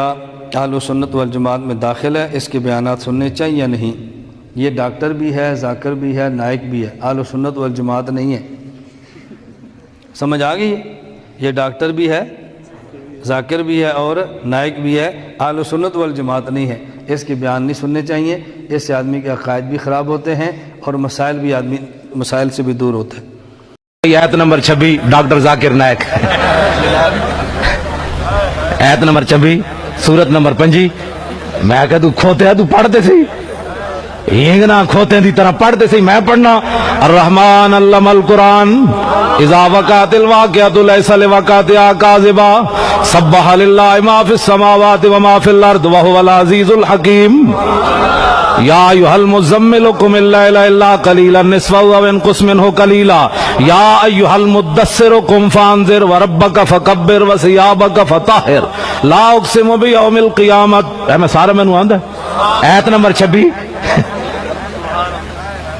اہل سنت والجماعت میں داخل ہے، اس کے بیانات سننے چاہیے یا نہیں؟ یہ ڈاکٹر بھی ہے، ذاکر بھی ہے، نائک بھی ہے، اہل سنت والجماعت نہیں ہے۔ سمجھ آ گئی؟ یہ ڈاکٹر بھی ہے، ذاکر بھی ہے اور نائک بھی ہے، اہل سنت والجماعت نہیں ہے۔ اس کے بیان نہیں سننے چاہیے، اس سے آدمی کے عقائد بھی خراب ہوتے ہیں اور مسائل سے بھی دور ہوتے ہیں۔ آیت نمبر 26 ڈاکٹر ذاکر نائک، آیت نمبر 26 سورت نمبر 5۔ میں کہ تو کھوتے ہے، تو پڑھتے سی ہینگنا کھوتے دی طرح پڑھتے سی، میں پڑھنا الرحمن علم القرآن اذا وقعت الواقعۃ لیس لوقعتها کاذبا سبح للہ ما فی السماوات وما فی الارض وهو العزیز الحکیم۔ یا ایھا المزمل قم اللیل الا قلیلا نصفه او انقص منه قلیلا یا ایھا المدثر قم فانذر وربک فکبر وثیابک فطہر لا اقسم بیوم القیامت۔ میں سارا مینوں آندا آیت نمبر 26،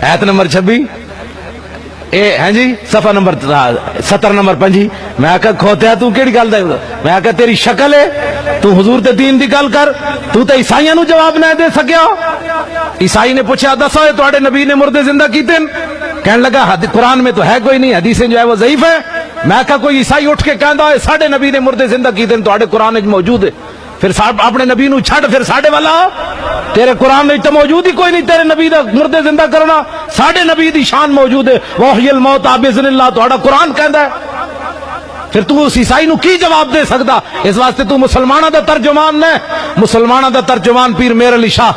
آیت نمبر 26 اے ہیں جی صفحہ نمبر 70 نمبر 5۔ میں کہ کھوتیا تو کیڑی گل دے؟ میں کہ تیری شکل ہے، تو حضور تے دین دی گل کر، تو تے عیسائیاں نو جواب نہ دے سکیا۔ عیسائی نے پوچھا دسو تواڈے نبی نے مردے زندہ کیتے؟ کہنے لگا قرآن میں تو ہے کوئی نہیں، حدیثیں جو ہے وہ ضعیف ہے۔ میں کہا کوئی عیسائی اٹھ کے کہندا ہے ساڈے نبی نے مردے زندہ کیتے تواڈے قرآن وچ موجود ہے، پھر اپنے نبی نو چھڑ، پھر ساڈے والا تیرے قرآن میں تو موجود ہی کوئی نہیں، تیرے نبی دا مردے زندہ کرنا، ساڈے نبی دی شان موجود ہے، وحی الموت باذن اللہ تہاڈا قرآن کہندا ہے۔ پھر تو اس عیسائی نو کی جواب دے سکدا؟ اس واسطے تو مسلماناں دا ترجمان نے، مسلماناں دا ترجمان پیر میر علی شاہ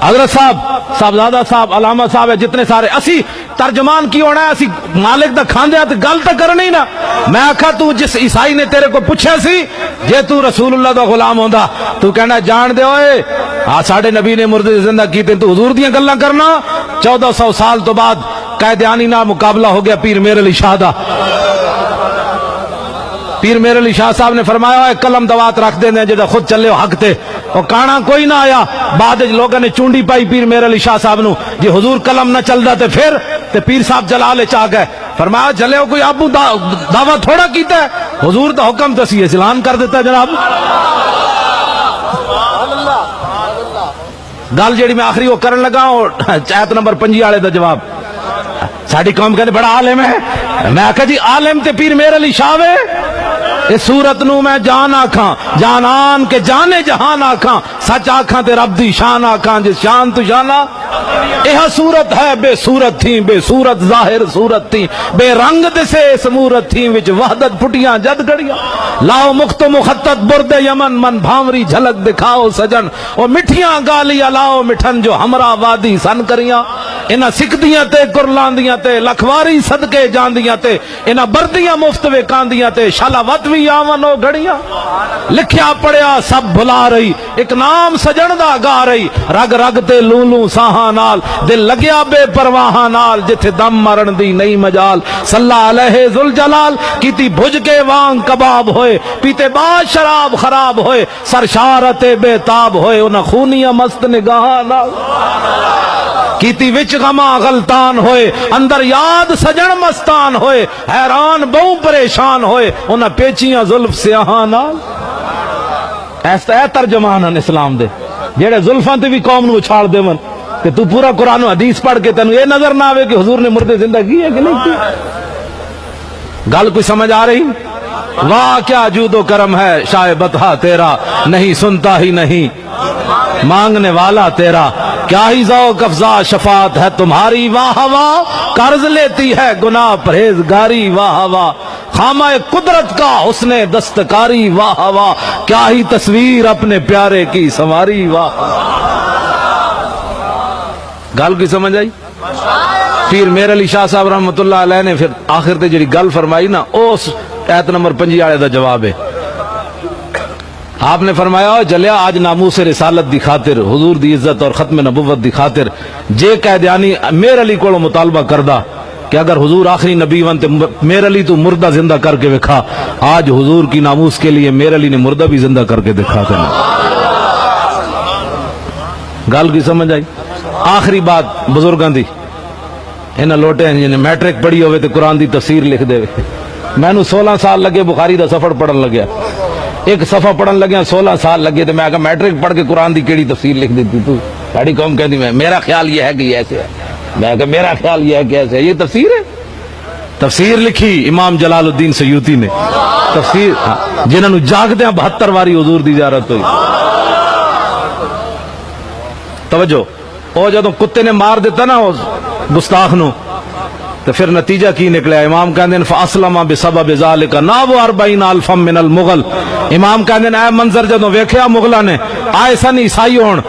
حضرت صاحب، صاحبزادہ صاحب، علامہ صاحب ہے، جتنے سارے اسی ترجمان کی ہونا ہے، اسی مالک دا کھاندے ہیں تو گل تو کرنا ہی نا۔ میں آکھا تو جس عیسائی نے تیرے کو پوچھا سی جے تو رسول اللہ دا غلام ہوندا تو کہنا جان دے ہوئے ساڈے نبی نے مردے زندہ کیتے، تو حضور دیاں گلاں کرنا۔ 1400 سال تو بعد قائدیانی نال مقابلہ ہو گیا پیر میر علی شاہ دا۔ پیر میر علی شاہ صاحب نے فرمایا قلم دوات رکھ دے جڑا خود چلے حق تے، اور کانا کوئی نہ آیا۔ بعد لوگوں نے چونڈی پائی پیر میر علی شاہ صاحب نو، جی حضور قلم نہ چلدا تے پھر تے پیر صاحب جلال چاہ گئے، فرمایا جلے کوئی ابو دعویٰ تھوڑا کیتا ہے، حضور دا حکم تسی اعلان کر دیتا جناب۔ گل جیڑی میں آخری وہ کرن لگا، اور آیت نمبر 5 والے دا جواب ساڈی قوم کہندے بڑا عالم ہے۔ میں کہا جی عالم تے پیر میر علی شاہ وے، اس صورت نو میں جان آکھاں، جانان کے جانے جہان آکھاں، سچ آکھاں تے رب دی شان آکھاں، جس شان تو جانا۔ یہ صورت ہے بے صورت تھی، بے صورت ظاہر صورت تھی، بے رنگ دسے اس مورت تھی، وچ وحدت پھٹیاں جد گڑیاں، لاؤ مخت مخطط برد یمن، من بھامری جھلک دکھاؤ سجن، اور مٹھیاں گالیاں لاؤ مٹھن جو ہمراہ وادی سن کریاں، انہاں سکدیاں تے قرلاندیاں تے لکھواری صدقے جاندیاں تے، انہاں بردیاں مفت وکاندیاں تے شالاوت وی آون او گھڑیاں، لکھیا پڑھیا سب بھلا رہی، ایک نام سجن دا گا رہی، رگ رگ تے لولوں ساہاں نال، دل لگیا بے پرواہاں نال، جتھے دم مرن دی نہیں مجال، صلی علیہ ذوالجلال، کیتی بھج کے وانگ کباب ہوئے، پیتے بعد شراب خراب ہوئے، سرشارت بے تاب ہوئے، انہاں خونیاں مست نگاہاں نال، کیتی وچ غما غلطان ہوئے، اندر یاد سجن مستان ہوئے، حیران بہوں پریشان ہوئے، انہاں پیچیاں زلف سیاہاں نال۔ ایسا ہے ترجمان اسلام دے جیڑے زلفاں تے بھی قوم نو اچھاڑ دے من کہ تو پورا قرآن و حدیث پڑھ کے تینوں یہ نظر نہ آوے کہ حضور نے مردے زندہ کی ہے کہ نہیں کی۔ گل کوئی سمجھ آ رہی؟ واہ کیا جود و کرم ہے شاہ بطحہ تیرا، نہیں سنتا ہی نہیں مانگنے والا تیرا، کیا ہی ذوق افزا شفاعت ہے تمہاری، واہ واہ قرض لیتی ہے گناہ پرہیزگاری، واہ واہ خامہ قدرت کا حسن دستکاری، واہ واہ کیا ہی تصویر اپنے پیارے کی سنواری، واہ۔ گل کی سمجھ آئی؟ پیر میر علی شاہ صاحب رحمۃ اللہ علیہ نے پھر آخر تے جڑی گل فرمائی نا، اس آیت نمبر 5 والے دا جواب ہے۔ آپ نے فرمایا جلیا آج ناموس رسالت دی خاطر، حضور دی عزت اور ختم نبوت دی خاطر جے قیدیانی میر علی کو مطالبہ کردہ کہ اگر حضور آخری نبی ون تے میر علی تو مردہ زندہ کر کے دکھا، آج حضور کی ناموس کے لیے میر علی نے مردہ بھی زندہ کر کے دکھا دینا۔ گل کی سمجھ آئی؟ آخری بات بزرگاں دی، انہاں لوٹے ہیں جنہیں میٹرک پڑھی ہوئے تے قرآن دی تفسیر لکھ دے، میں نو 16 سال لگے بخاری دا سفر پڑھن لگیا، ایک صفحہ پڑھن لگیا 16 سال لگے تو میں کہا میٹرک پڑھ کے قرآن دی کیڑی تفسیر لکھ دیتی تو ساڑی قوم کہتی میں میرا خیال یہ ہے کہ یہ ایسے ہے، میں کہا میرا خیال یہ ہے کہ ایسے ہے، یہ تفسیر ہے؟ تفسیر لکھی امام جلال الدین سیوطی نے، تفسیر جنہوں نے جاگدے ہیں 72 واری حضور دی زیارت ہوئی۔ توجہ، او جدوں کتے نے مار دیتا نا اس گستاخ نو تو پھر نتیجہ کی نکلیا؟ امام کہندے فاسلم بسبب ذالک نابو 40,000 من المغل۔ امام کہندے اے منظر جدوں ویکھیا مغلاں نے آئے سن عیسائی ہون،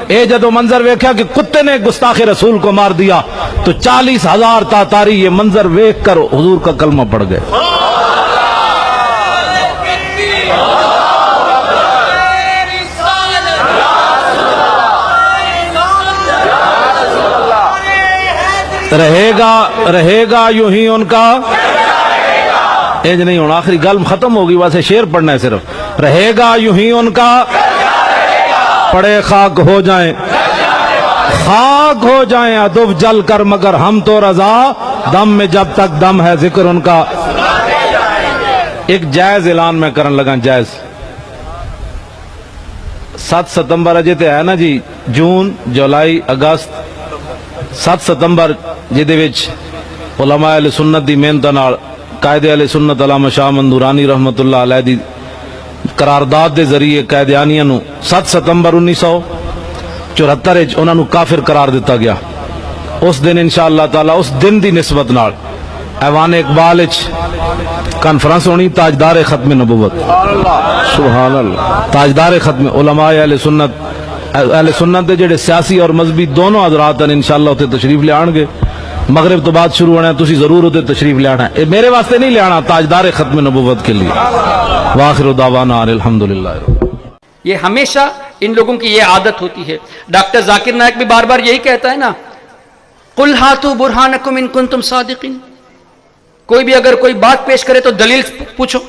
اے جدوں منظر ویکھیا کہ کتے نے گستاخ رسول کو مار دیا تو 40,000 تاتاری یہ منظر ویکھ کر حضور کا کلمہ پڑھ گئے۔ رہے گا یوں ہی ان کا ایج نہیں ہونا، آخری گل ختم ہوگی، ویسے شعر پڑھنا ہے صرف۔ رہے گا یوں ہی ان کا پڑے خاک ہو جائیں، خاک ہو جائیں ادب جل کر، مگر ہم تو رضا دم میں جب تک دم ہے ذکر ان کا۔ ایک جائز اعلان میں کرن لگا، جائز 7 ستمبر اجے تے ہے نا جی، جون جولائی اگست 7 ستمبر جہدے وچ علماء اہل سنت دی محنت نال قائد اہل سنت علامہ شاہ مندورانی رحمت اللہ علیہ دی قرارداد دے ذریعے قائدیانیاں نو 7 ستمبر 1974 وچ انہاں نو کافر قرار دیتا گیا۔ اس دن انشاءاللہ تعالی اس دن دی نسبت نال ایوان اقبال وچ کانفرنس ہونی تاجدار ختم نبوت، سبحان اللہ، تاجدار ختم علماء اہل سنت دے جڑے سیاسی اور مذہبی دونوں حضرات ہیں انشاءاللہ تے تشریف لے آن گے۔ مغرب تو بعد شروع ہونا ہے، تسی ضرور ہوتے تشریف لے آنا ہے، میرے واسطے نہیں لے آنا، تاجدار ختم نبوت کے لیے۔ وآخر دعوانا الحمدللہ۔ یہ ہمیشہ ان لوگوں کی یہ عادت ہوتی ہے۔ ڈاکٹر ذاکر نائک بھی بار بار یہی کہتا ہے نا، قُلْ هَاتُوا بُرْهَانَكُمْ إِن كُنتُمْ صَادِقِينَ۔ کوئی بھی اگر کوئی بات پیش کرے تو دلیل پوچھو،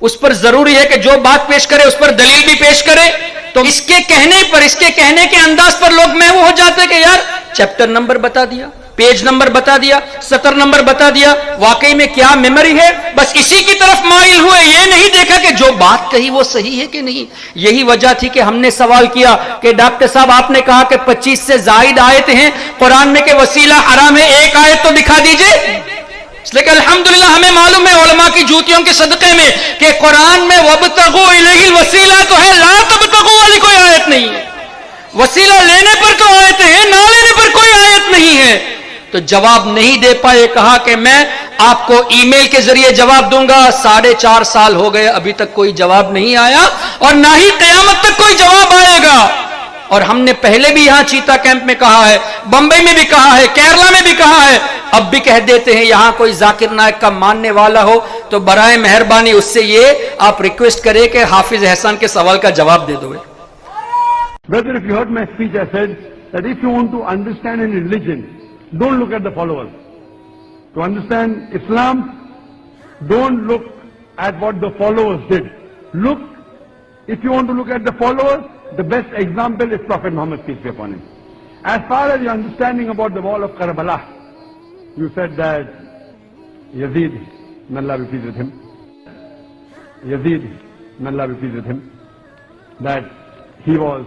اس پر ضروری ہے کہ جو بات پیش کرے اس پر دلیل بھی پیش کرے۔ تو اس کے کہنے پر، اس کے کہنے کے انداز پر لوگ محو ہو جاتے کہ یار چیپٹر نمبر بتا دیا، پیج نمبر بتا دیا، سطر نمبر بتا دیا، واقعی میں کیا میموری ہے، بس اسی کی طرف مائل ہوئے، یہ نہیں دیکھا کہ جو بات کہی وہ صحیح ہے کہ نہیں۔ یہی وجہ تھی کہ ہم نے سوال کیا کہ ڈاکٹر صاحب آپ نے کہا کہ 25 سے زائد آیتیں ہیں قرآن میں کہ وسیلہ حرام ہے، ایک آیت تو دکھا دیجئے۔ اس لیے کہ الحمدللہ ہمیں معلوم ہے علماء کی جوتیوں کے صدقے میں کہ قرآن میں وَابْتَغُوا إِلَيْهِ الْوَسِيلَةَ تو ہے، لا تبتغوا والی کوئی آیت نہیں ہے۔ وسیلہ لینے پر تو آیتیں ہیں، نہ لینے پر کوئی آیت نہیں ہے۔ تو جواب نہیں دے پائے، کہا کہ میں آپ کو ای میل کے ذریعے جواب دوں گا۔ 4.5 سال ہو گئے، ابھی تک کوئی جواب نہیں آیا اور نہ ہی قیامت تک کوئی جواب آئے گا۔ اور ہم نے پہلے بھی یہاں چیتا کیمپ میں کہا ہے، بمبئی میں بھی کہا ہے، کیرلا میں بھی کہا ہے، اب بھی کہہ دیتے ہیں، یہاں کوئی ذاکر نائک کا ماننے والا ہو تو برائے مہربانی اس سے یہ آپ ریکویسٹ کریں کہ حافظ احسان کے سوال کا جواب دے دو۔ Brother, if you heard my speech, I said that if you want to understand any religion, don't look at the followers. To understand Islam, don't look at what the followers did. Look, if you want to look at the followers, the best example is Prophet Muhammad, peace be upon him. As far as your understanding about the wall of Karbala, you said that Yazid, may Allah be pleased with him, Yazid, may Allah be pleased with him, that he was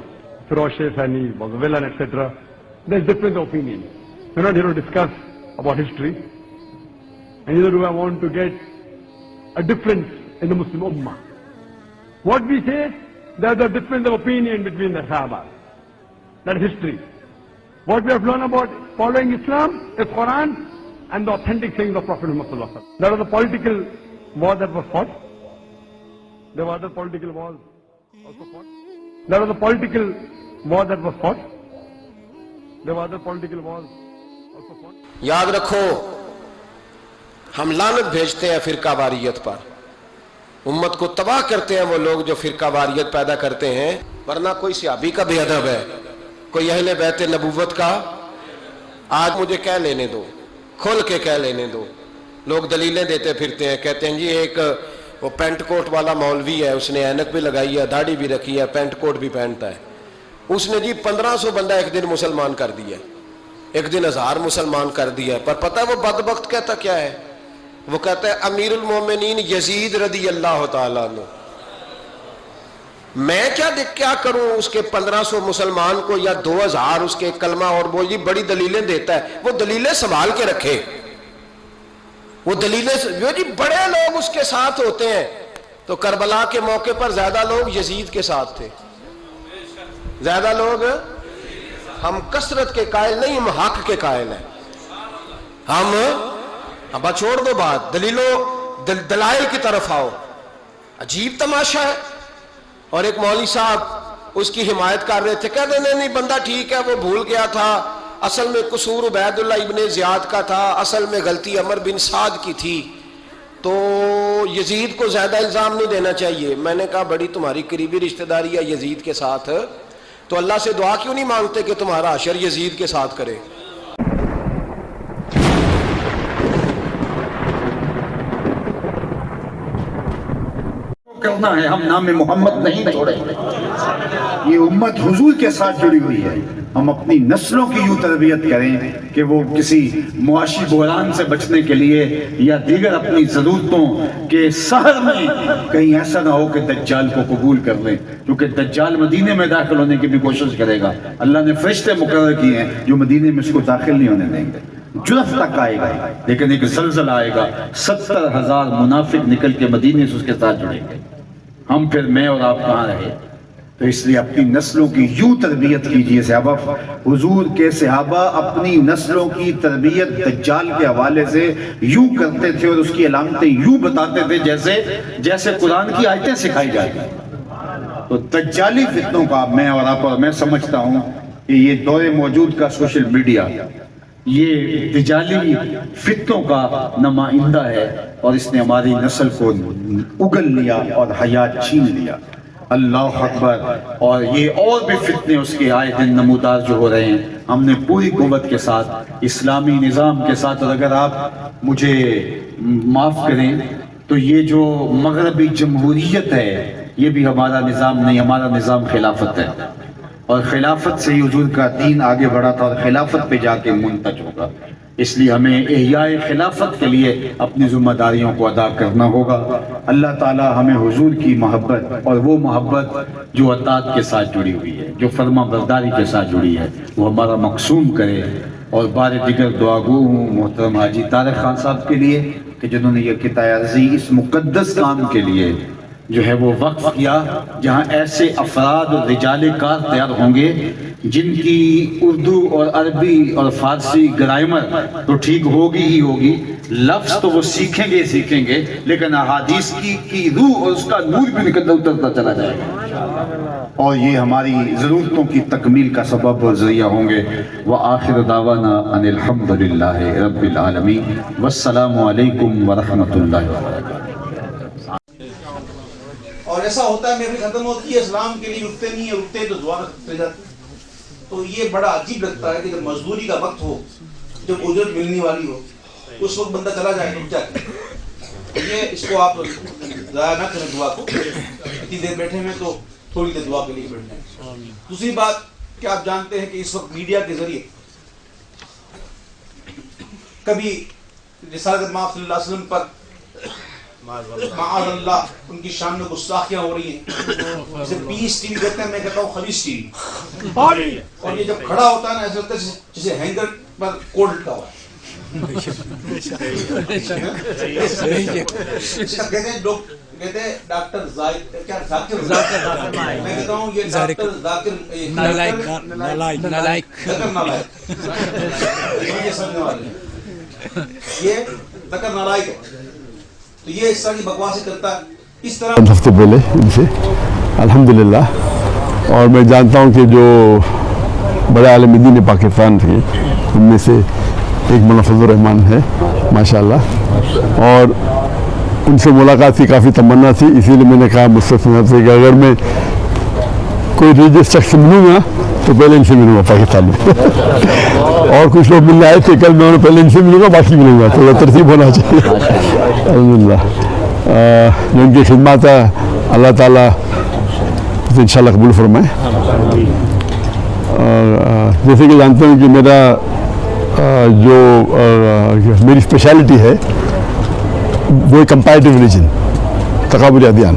ferocious and he was a villain, etc. There's different opinions. We're not here to discuss about history, and neither do I want to get a difference in the Muslim Ummah. What we say, there's a difference of opinion between the Sahaba. That is history. What we have learned about following Islam is Quran and the authentic sayings of Prophet Muhammad sallallahu alaihi wasallam. There was a political war that was fought. There were other political wars also fought. There was a political war that was fought. There were other political wars also fought. یاد رکھو ہم لعنت بھیجتے ہیں فرقہ واریت پر، امت کو تباہ کرتے ہیں وہ لوگ جو فرقہ واریت پیدا کرتے ہیں، ورنہ کوئی صحابی کا بے ادب ہے، کوئی اہل بیت نبوت کا، آج مجھے کہہ لینے دو، کھول کے کہہ لینے دو۔ لوگ دلیلیں دیتے پھرتے ہیں، کہتے ہیں جی ایک وہ پینٹ کوٹ والا مولوی ہے، اس نے اینک بھی لگائی ہے، داڑھی بھی رکھی ہے، پینٹ کوٹ بھی پہنتا ہے، اس نے جی 1500 بندہ ایک دن مسلمان کر دیا، ایک دن 1000 مسلمان کر دیا۔ پر پتہ ہے وہ بدبخت کہتا کیا ہے؟ وہ کہتا ہے امیر المومنین یزید رضی اللہ تعالیٰ عنہ، میں کیا کروں اس کے 1500 مسلمان کو یا 2000 اس کے کلمہ اور وہ یہ بڑی دلیلیں دیتا ہے، وہ دلیلیں سنبھال کے رکھے، وہ دلیلیں جی بڑے لوگ اس کے ساتھ ہوتے ہیں. تو کربلا کے موقع پر زیادہ لوگ یزید کے ساتھ تھے، زیادہ لوگ. ہم کثرت کے قائل نہیں، ہم حق کے قائل ہیں. ہم اب چھوڑ دو بات، دلائل کی طرف آؤ. عجیب تماشا ہے. اور ایک مولوی صاحب اس کی حمایت کر رہے تھے، کہتے نہیں بندہ ٹھیک ہے، وہ بھول گیا تھا، اصل میں قصور عبید اللہ ابن زیاد کا تھا، اصل میں غلطی عمر بن سعد کی تھی، تو یزید کو زیادہ الزام نہیں دینا چاہیے. میں نے کہا بڑی تمہاری قریبی رشتہ داری ہے یزید کے ساتھ، تو اللہ سے دعا کیوں نہیں مانگتے کہ تمہارا حشر یزید کے ساتھ کرے. کرنا ہے، ہم نام محمد نہیں چھوڑیں گے. یہ امت حضور کے ساتھ جڑی ہوئی ہے. ہم اپنی نسلوں کی یوں تربیت کریں کہ وہ کسی معاشی بحران سے بچنے کے لیے یا دیگر اپنی ضرورتوں کے سحر میں کہیں ایسا نہ ہو کہ دجال کو قبول کر لیں، کیونکہ دجال مدینے میں داخل ہونے کی بھی کوشش کرے گا. اللہ نے فرشتے مقرر کیے ہیں جو مدینے میں اس کو داخل نہیں ہونے دیں گے. جرف تک آئے گا، لیکن ایک زلزلہ آئے گا، 70,000 منافق نکل کے مدینے سے اس کے ساتھ جڑیں گے. ہم پھر میں اور آپ کہاں رہے؟ تو اس لیے اپنی نسلوں کی یوں تربیت کیجئے. صحابہ، حضور کے صحابہ اپنی نسلوں کی تربیت دجال کے حوالے سے یوں کرتے تھے اور اس کی علامتیں یوں بتاتے تھے جیسے قرآن کی آیتیں سکھائی جاتی ہیں. تو دجالی فتنوں کا میں اور آپ اور میں سمجھتا ہوں کہ یہ دور موجود کا سوشل میڈیا یہ دجالی فتنوں کا نمائندہ ہے، اور اس نے ہماری نسل کو اگل لیا اور حیات چھین لیا. اللہ اکبر. اور یہ اور بھی فتنے اس کے آئے دن نمودار جو ہو رہے ہیں. ہم نے پوری قوت کے ساتھ اسلامی نظام کے ساتھ، اور اگر آپ مجھے معاف کریں تو یہ جو مغربی جمہوریت ہے یہ بھی ہمارا نظام نہیں، ہمارا نظام خلافت ہے، اور خلافت سے ہی حضور کا دین آگے بڑھا تھا اور خلافت پہ جا کے منتج ہوگا. اس لیے ہمیں احیاء خلافت کے لیے اپنی ذمہ داریوں کو ادا کرنا ہوگا. اللہ تعالی ہمیں حضور کی محبت، اور وہ محبت جو اطاعت کے ساتھ جڑی ہوئی ہے، جو فرما برداری کے ساتھ جڑی ہے، وہ ہمارا مقسوم کرے. اور بار دیگر دعا گو ہوں محترم حاجی طارق خان صاحب کے لیے کہ جنہوں نے یہ قطع عرضی اس مقدس کام کے لیے جو ہے وہ وقف کیا، جہاں ایسے افراد اور رجال کار تیار ہوں گے جن کی اردو اور عربی اور فارسی گرامر تو ٹھیک ہوگی ہی ہوگی، لفظ تو وہ سیکھیں گے، لیکن احادیث کی روح اور اس کا نور بھی نکلتا اترتا چلا جائے گا، اور یہ ہماری ضرورتوں کی تکمیل کا سبب اور ذریعہ ہوں گے. وآخر دعوانا ان الحمد للہ رب العالمین، والسلام علیکم ورحمۃ اللہ وبرکاتہ. اور ایسا ہوتا ہے محفل ختم ہوتی ہے، اسلام کے لیے رکتے نہیں ہیں، رکتے تو دعا رکھتے جاتے. تو یہ بڑا عجیب لگتا ہے کہ جب مزدوری کا وقت ہو، جب اجرت ملنے والی ہو، اس وقت بندہ چلا جائے تو کیا کرے. یہ اس کو آپ ضائع نہ کریں دعا کو. اتنی دیر بیٹھے ہیں تو تھوڑی دیر دعا کے لیے بیٹھ جائیں. دوسری بات کہ آپ جانتے ہیں کہ اس وقت میڈیا کے ذریعے کبھی رسالت مآب صلی اللہ علیہ وسلم پر معاذ اللہ ان کی شان میں گستاخیاں ہو رہی ہیں. اسے پیس ٹی وی کہتے ہیں، میں کہتا ہوں خبیث ٹی وی. اور یہ جب کھڑا ہوتا ہے نا ایسا لگتا ہے جسے ہینگر پر کوڑ لٹکا ہوا ہے. کہتے ہیں ڈاکٹر ذاکر، میں کہتا ہوں یہ ڈاکٹر ذاکر نالائق. یہ ذکر نالائق ہے. تو یہ اس طرح کی بکواسیں کرتا ہے. اس طرح ہفتے پہلے ان سے الحمدللہ، اور میں جانتا ہوں کہ جو بڑے عالم دین پاکستان تھے ان میں سے ایک مولانا فضل الرحمان ہے ماشاءاللہ، اور ان سے ملاقات کی کافی تمنا تھی. اسی لیے میں نے کہا مستثنا سے کہ اگر میں کوئی ریلیجس شخص ملوں گا تو پہلے ان سے ملوں گا پاکستان میں. اور کچھ لوگ ملنے آئے تھے کل، میں انہیں پہلے ان سے ملوں گا باقی ملوں گا، تو ترتیب ہونا چاہیے. الحمدللہ جو ان کی خدمات ہے اللہ تعالیٰ انشاءاللہ قبول فرمائے. جیسے کہ جانتے ہیں کہ میری اسپیشلٹی ہے وہ کمپیریٹیو ریلیجن، تقابلی ادیان.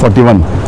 41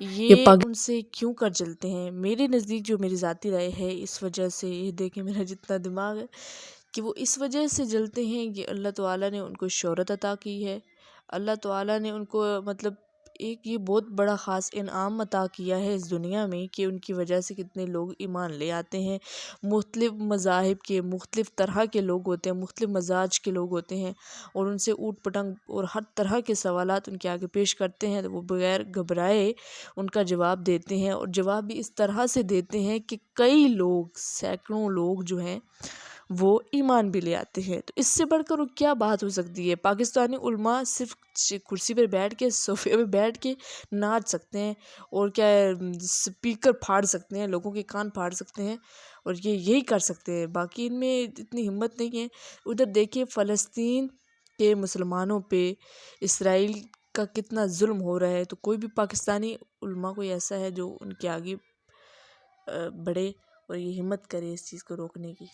یہ ان سے کیوں کر جلتے ہیں؟ میرے نزدیک جو میری ذاتی رائے ہے اس وجہ سے، یہ دیکھیں میرا جتنا دماغ ہے، کہ وہ اس وجہ سے جلتے ہیں کہ اللہ تعالیٰ نے ان کو شہرت عطا کی ہے، اللہ تعالیٰ نے ان کو مطلب ایک یہ بہت بڑا خاص انعام عطا کیا ہے اس دنیا میں، کہ ان کی وجہ سے کتنے لوگ ایمان لے آتے ہیں۔ مختلف مذاہب کے، مختلف طرح کے لوگ ہوتے ہیں، مختلف مزاج کے لوگ ہوتے ہیں، اور ان سے اوٹ پٹنگ اور ہر طرح کے سوالات ان کے آگے پیش کرتے ہیں تو وہ بغیر گھبرائے ان کا جواب دیتے ہیں، اور جواب بھی اس طرح سے دیتے ہیں کہ کئی لوگ، سینکڑوں لوگ جو ہیں وہ ایمان بھی لے آتے ہیں۔ تو اس سے بڑھ کر کیا بات ہو سکتی ہے؟ پاکستانی علماء صرف کرسی پہ بیٹھ کے، صوفے پہ بیٹھ کے ناچ سکتے ہیں، اور کیا سپیکر پھاڑ سکتے ہیں، لوگوں کے کان پھاڑ سکتے ہیں، اور یہی کر سکتے ہیں، باقی ان میں اتنی ہمت نہیں ہے۔ ادھر دیکھیے فلسطین کے مسلمانوں پہ اسرائیل کا کتنا ظلم ہو رہا ہے، تو کوئی بھی پاکستانی علماء کوئی ایسا ہے جو ان کے آگے بڑھے اور یہ ہمت کرے اس چیز کو روکنے کی؟